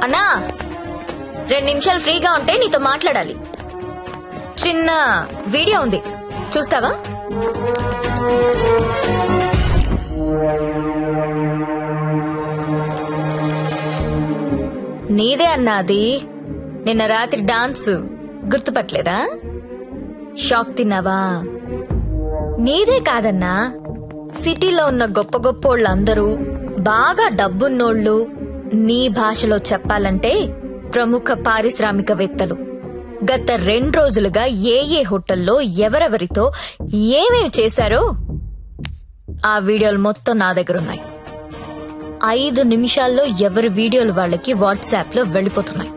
అన్నా 2 నిమిషాలు ఫ్రీగా ఉంటే నీతో మాట్లాడాలి. చిన్న వీడియో ఉంది, చూస్తావా? నీదే అన్నాది. నిన్న రాత్రి డాన్స్ గుర్తుపట్టలేదా? షాక్ తిన్నావా? నీదే కాదన్నా, సిటీలో ఉన్న గొప్ప గొప్పోళ్ళందరూ బాగా డబ్బున్నోళ్ళు, నీ భాషలో చెప్పాలంటే ప్రముఖ పారిశ్రామికవేత్తలు గత 2 రోజులుగా ఏ హోటల్లో ఎవరెవరితో ఏమేమి చేశారో ఆ వీడియోలు మొత్తం నా దగ్గరున్నాయి. 5 నిమిషాల్లో ఎవరి వీడియోలు వాళ్ళకి వాట్సాప్ లో వెళ్లిపోతున్నాయి.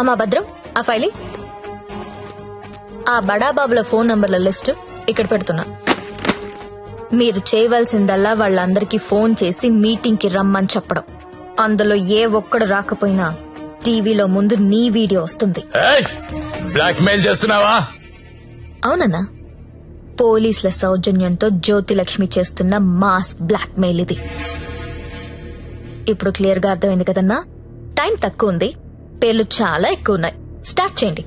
అమ్మా భద్రం, ఆ ఫైలి ఆ బడాబాబుల ఫోన్ నంబర్ల లిస్టు ఇక్కడ పెడుతున్నా. మీరు చేయవలసిందల్లా వాళ్ళందరికీ ఫోన్ చేసి మీటింగ్ కి రమ్మని చెప్పడం. అందులో ఏ ఒక్కడు రాకపోయినా టీవీలో ముందు నీ వీడియో వస్తుంది. బ్లాక్ మెయిల్ చేస్తున్నావా? అవునన్నా, పోలీసుల సౌజన్యంతో జ్యోతిలక్ష్మి చేస్తున్న మాస్ బ్లాక్ మెయిల్ ఇది. ఇప్పుడు క్లియర్ గా అర్థమైంది కదన్నా? టైం తక్కువ ఉంది, పేర్లు చాలా ఎక్కువ ఉన్నాయి. స్టార్ట్ చేయండి.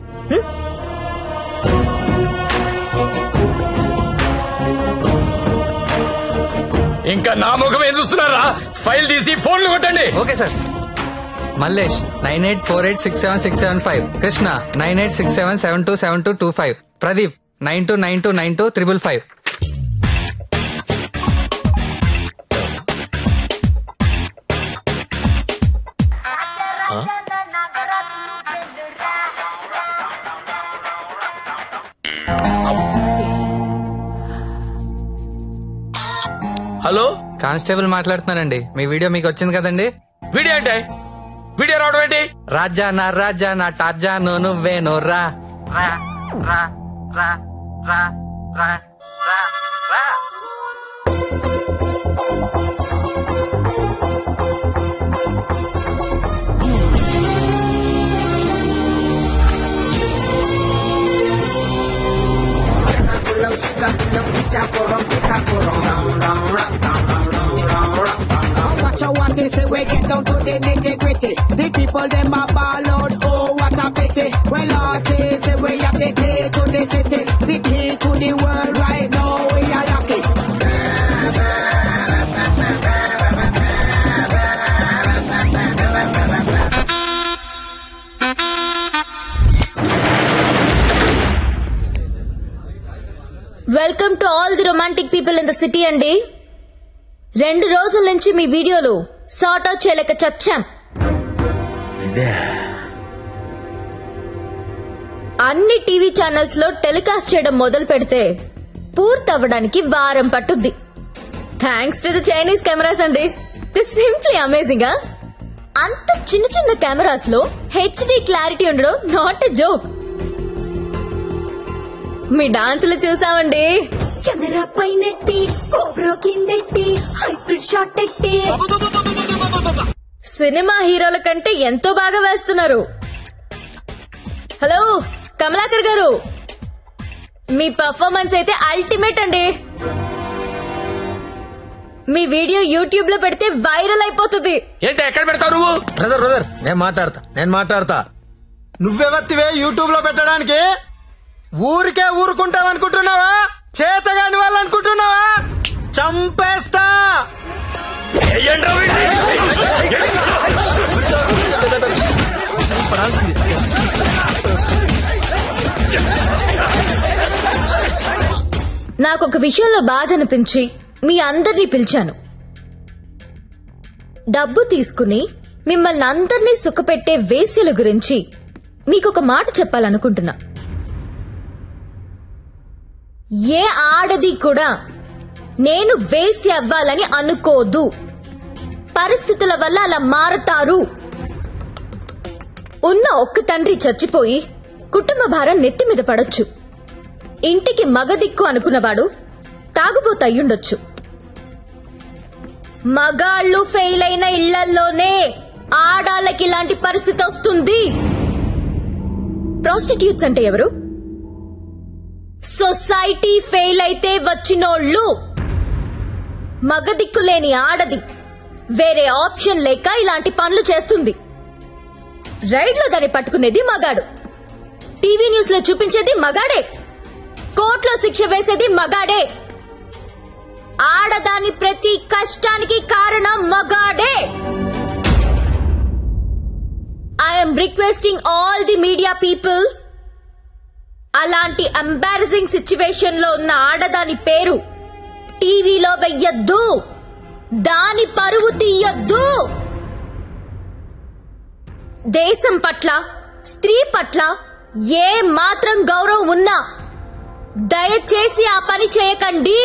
ఇంకా నా ముఖం ఏం చూస్తున్నారా? ఫైల్ తీసి ఫోన్లు కొట్టండి. Okay sir. Mallesh 9848676775, Krishna 9867727225, Pradeep 92929255. Hello, constable మాట్లాడుతున్నానండి. మీ వీడియో మీకు వచ్చింది కదండి? వీడియో అంటే వీడియో రావడం ఏంటి? రాజా నా టార్జాను నువ్వేను రా రా రా రా రా రా రా రా. What you want is say we get down to the nitty-gritty. The people them a ball out, oh what a pity. Well artists say we have the key to the city, the key to the world right now we are lucky. Welcome to all the romantic people in the city అండి. 2 రోజుల నుంచి మీ వీడియోలు sort out చేయలేక చచ్చాం. అన్ని TV channels లో telecast చేయడం మొదలు పెడితే పూర్తవ్వడానికి వారం పట్టుద్ది. Thanks to the Chinese cameras అండి. This simply amazing. అంత చిన్న చిన్న కెమెరాస్ లో హెచ్డి క్లారిటీ ఉండడం నాట్ ఎ జోక్. మీ డాన్సులు చూసామండి. కెమెరా పైనెట్టి కోబ్రో కిందెట్టి హై స్పీడ్ షాట్ ఎట్టి సినిమా హీరోల కంటే ఎంతో బాగా వేస్తున్నారు. హలో కమలాకర్ గారు, మీ పర్ఫార్మెన్స్ అయితే అల్టిమేట్ అండి. మీ వీడియో యూట్యూబ్ లో పెడితే వైరల్ అయిపోతుంది. ఏంటి ఎక్కడ పెడతావు నువ్వు? బ్రదర్ నేను మాట్లాడతా. నువ్వెవత్తివే యూట్యూబ్ లో పెట్టడానికి? ఊరికే ఊరుకుంటావనుకుంటున్నావా? చేతగాని వాళ్ళు అనుకుంటున్నావా? చంపేస్తా. నాకొక విషయంలో బాధ అనిపించి మీ అందరినీ పిలిచాను. డబ్బు తీసుకుని మిమ్మల్ని అందరినీ సుఖపెట్టే వేశ్యల గురించి మీకొక మాట చెప్పాలనుకుంటున్నా. ఏ ఆడది కూడా నేను వేశ్య అవ్వాలని అనుకోదు. పరిస్థితుల వల్ల అలా మారతారు. ఉన్న ఒక్క తండ్రి చచ్చిపోయి కుటుంబ భారం నెత్తి మీద పడొచ్చు. ఇంటికి మగదిక్కు అనుకున్నవాడు తాగుబోతు అయ్యుండొచ్చు. మగాళ్ళు ఫెయిల్ అయిన ఇళ్లల్లోనే ఆడాళ్ళకి ఇలాంటి పరిస్థితి వస్తుంది. ప్రాస్టిట్యూట్స్ అంటే ఎవరు? సొసైటీ ఫెయిల్ అయితే వచ్చినోళ్ళు. మగదిక్కులేని ఆడది వేరే ఆప్షన్ లేక ఇలాంటి పనులు చేస్తుంది. రైడ్ లో దాన్ని పట్టుకునేది మగాడు, టీవీ న్యూస్ లో చూపించేది మగాడే, కోర్టులో శిక్ష వేసేది మగాడే, ఆడదాని ప్రతి కష్టానికి కారణం మగాడే. I'm requesting all the media people, అలాంటి ఎంబారసింగ్ సిచ్యువేషన్ లో ఉన్న ఆడదాని పేరు టీవీలో వెయ్యొద్దు, దాని పరువు తీయొద్దు. దేశం పట్ల, స్త్రీ పట్ల ఏ మాత్రం గౌరవం ఉన్నా దయచేసి ఆ పని చేయకండి.